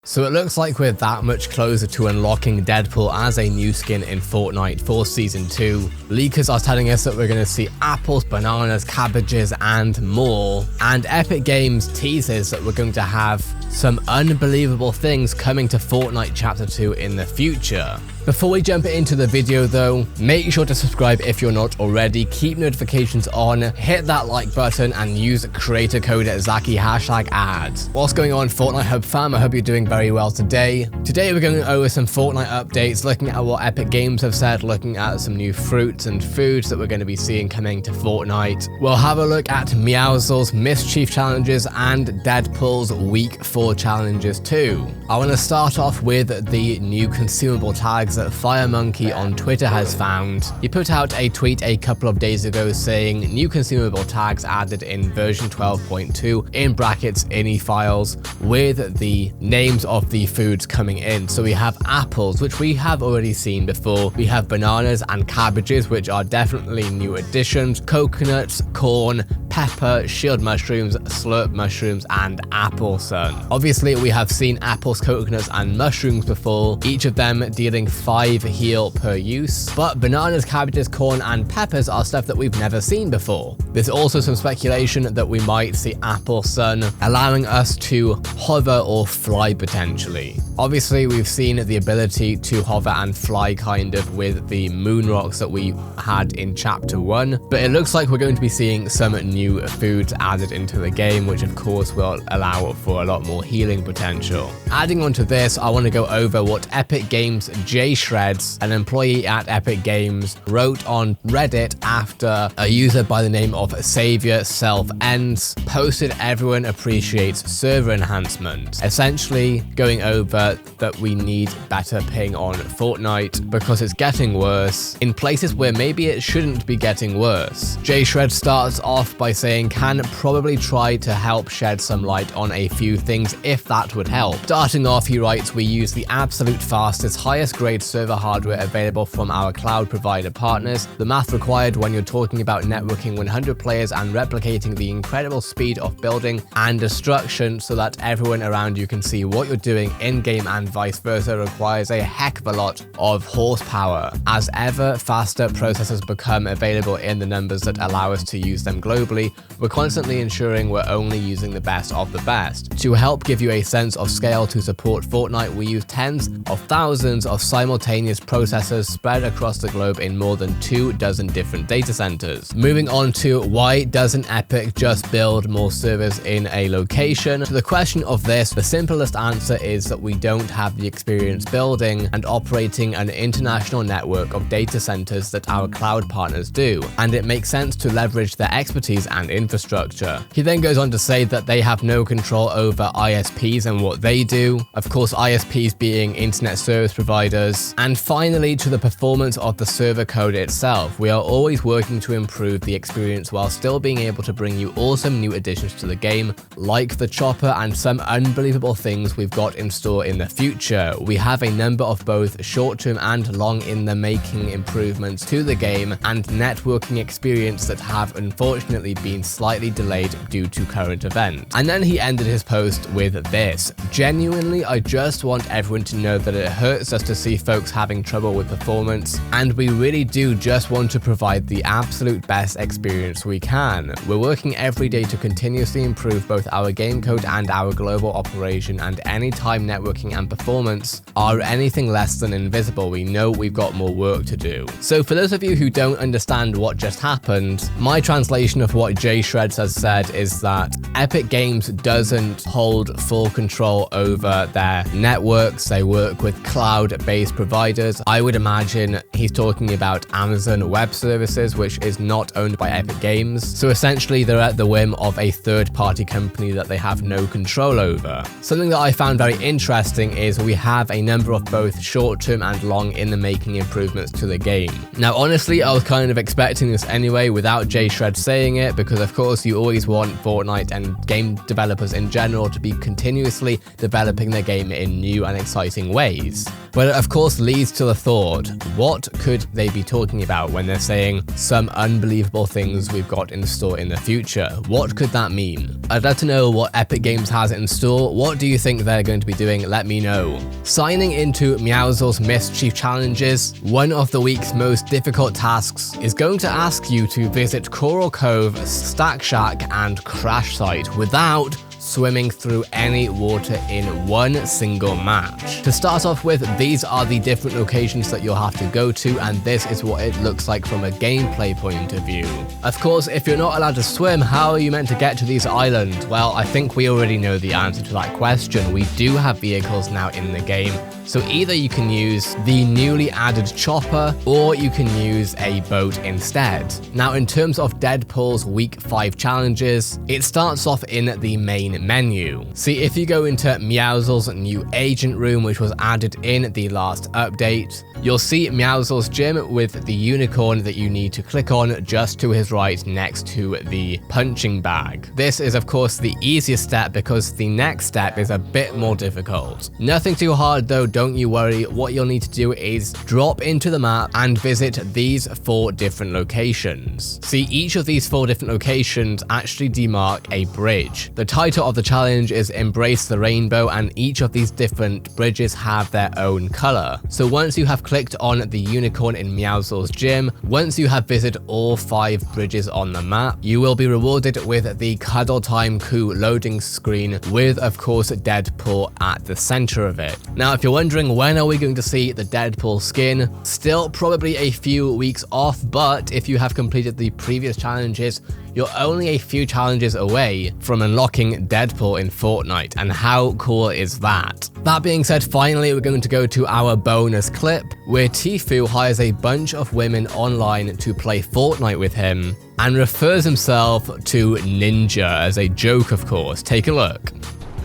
So it looks like we're that much closer to unlocking Deadpool as a new skin in Fortnite for Season 2. Leakers are telling us that we're going to see apples, bananas, cabbages, and more. And Epic Games teases that we're going to have some unbelievable things coming to Fortnite Chapter 2 in the future. Before we jump into the video though, make sure to subscribe if you're not already, keep notifications on, hit that like button, and use creator code Zakky #ads. What's going on, Fortnite Hub fam? I hope you're doing very well today. Today we're going over some Fortnite updates, looking at what Epic Games have said, looking at some new fruits and foods that we're going to be seeing coming to Fortnite. We'll have a look at Meowscles, Mischief challenges, and Deadpool's Week 4 challenges too. I want to start off with the new consumable tags that FireMonkey on Twitter has found. He put out a tweet a couple of days ago saying new consumable tags added in version 12.2 in brackets ini files with the names of the foods coming in. So we have apples, which we have already seen before. We have bananas and cabbages, which are definitely new additions. Coconuts, corn, pepper, shield mushrooms, slurp mushrooms, and apple sun. Obviously we have seen apples, coconuts, and mushrooms before, each of them dealing 5 heal per use, but bananas, cabbages, corn, and peppers are stuff that we've never seen before. There's also some speculation that we might see apple sun, allowing us to hover or fly potentially. Obviously we've seen the ability to hover and fly kind of with the moon rocks that we had in Chapter 1, but it looks like we're going to be seeing some new foods added into the game, which of course will allow for a lot more healing potential. Adding on to this, I want to go over what Epic Games Shreds, an employee at Epic Games, wrote on Reddit after a user by the name of Savior Self Ends posted everyone appreciates server enhancement, essentially going over that we need better ping on Fortnite because it's getting worse in places where maybe it shouldn't be getting worse. Shred starts off by saying can probably try to help shed some light on a few things if that would help. Starting off, he writes, we use the absolute fastest, highest grade server hardware available from our cloud provider partners. The math required when you're talking about networking 100 players and replicating the incredible speed of building and destruction so that everyone around you can see what you're doing in-game and vice versa requires a heck of a lot of horsepower. As ever faster processors become available in the numbers that allow us to use them globally, we're constantly ensuring we're only using the best of the best. To help give you a sense of scale to support Fortnite, we use tens of thousands of simultaneous processors spread across the globe in more than 24 different data centers. Moving on to why doesn't Epic just build more servers in a location? To the question of this, the simplest answer is that we don't have the experience building and operating an international network of data centers that our cloud partners do, and it makes sense to leverage their expertise and infrastructure. He then goes on to say that they have no control over ISPs and what they do, of course ISPs being internet service providers. And finally, to the performance of the server code itself, we are always working to improve the experience while still being able to bring you awesome new additions to the game, like the chopper and some unbelievable things we've got in store in the future. We have a number of both short-term and long-in-the-making improvements to the game and networking experience that have unfortunately been slightly delayed due to current events. And then he ended his post with this: genuinely, I just want everyone to know that it hurts us to see folks having trouble with performance, and we really do just want to provide the absolute best experience we can. We're working every day to continuously improve both our game code and our global operation, and anytime networking and performance are anything less than invisible, we know we've got more work to do. So for those of you who don't understand what just happened, my translation of what Shreds has said is that Epic Games doesn't hold full control over their networks. They work with cloud-based providers. I would imagine he's talking about Amazon Web Services, which is not owned by Epic Games. So essentially they're at the whim of a third-party company that they have no control over. Something that I found very interesting is we have a number of both short-term and long-in-the-making improvements to the game. Now honestly, I was kind of expecting this anyway without Shred saying it, because of course you always want Fortnite and game developers in general to be continuously developing their game in new and exciting ways. But it of course leads to the thought, what could they be talking about when they're saying some unbelievable things we've got in store in the future? What could that mean? I'd love to know what Epic Games has in store. What do you think they're going to be doing? Let me know. Signing into Meowscles Mischief Challenges, one of the week's most difficult tasks is going to ask you to visit Coral Cove, Stack Shack, and Crash Site without swimming through any water in one single match. To start off with, these are the different locations that you'll have to go to, and this is what it looks like from a gameplay point of view. Of course, if you're not allowed to swim, how are you meant to get to these islands? Well, I think we already know the answer to that question. We do have vehicles now in the game, so either you can use the newly added chopper, or you can use a boat instead. Now, in terms of Deadpool's Week 5 challenges, it starts off in the main menu. See, if you go into Meowscles' new agent room, which was added in the last update, you'll see Meowscles' gym with the unicorn that you need to click on just to his right next to the punching bag. This is of course the easiest step because the next step is a bit more difficult. Nothing too hard though, don't you worry. What you'll need to do is drop into the map and visit these 4 different locations. See, each of these 4 different locations actually demark a bridge. The title of the challenge is Embrace the Rainbow, and each of these different bridges have their own color. So once you have clicked on the unicorn in Meowscles' gym, once you have visited all 5 bridges on the map, you will be rewarded with the Cuddle Time Coup loading screen with, of course, Deadpool at the center of it. Now, if you're wondering when are we going to see the Deadpool skin, still probably a few weeks off, but if you have completed the previous challenges, you're only a few challenges away from unlocking Deadpool in Fortnite, and how cool is that? That being said, finally we're going to go to our bonus clip, where Tfue hires a bunch of women online to play Fortnite with him, and refers himself to Ninja as a joke, of course. Take a look.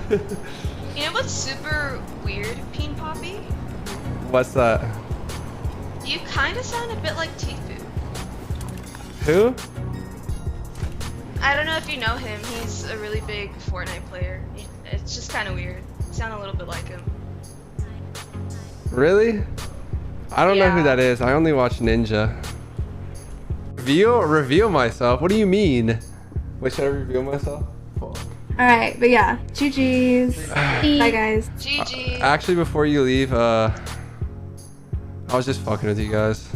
You know what's super weird, Peen Poppy? What's that? You kind of sound a bit like Tfue. Who? I don't know if you know him. He's a really big Fortnite player. It's just kind of weird. You sound a little bit like him. Really? I don't know who that is. I only watch Ninja. Reveal myself? What do you mean? Wait, should I reveal myself? Alright, but yeah. GG's. Bye guys. GG. Actually, before you leave, I was just fucking with you guys.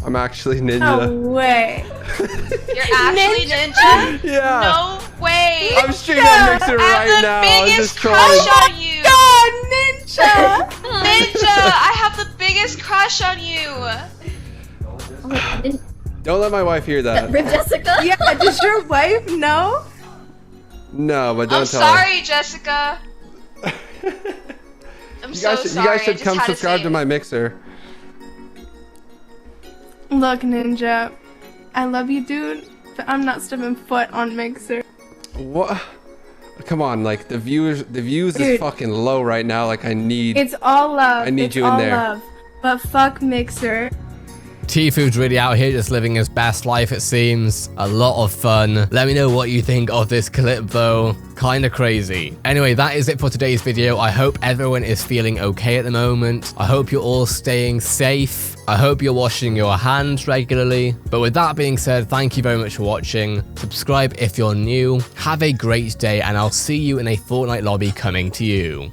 I'm actually Ninja. No way. You're actually Ninja? Yeah. No way. I'm streaming on Mixer right now. I have the I'm biggest just crush trolling. on you. God, Ninja! Ninja, I have the biggest crush on you. Don't let my wife hear that. Rip Jessica? Yeah, does your wife know? No, but don't I'm tell sorry, Jessica. I'm her. so You sorry. guys I should just come had subscribe say to it. my Mixer. Look, Ninja. I love you, dude, but I'm not stepping foot on Mixer. What? Come on, like the views is Dude. fucking low right now. Like I need. It's all love. I need it's you in all there. love. But fuck Mixer. Tfue's really out here just living his best life, it seems. A lot of fun. Let me know what you think of this clip though. Kinda crazy. Anyway, that is it for today's video. I hope everyone is feeling okay at the moment. I hope you're all staying safe. I hope you're washing your hands regularly. But with that being said, thank you very much for watching. Subscribe if you're new. Have a great day, and I'll see you in a Fortnite lobby coming to you.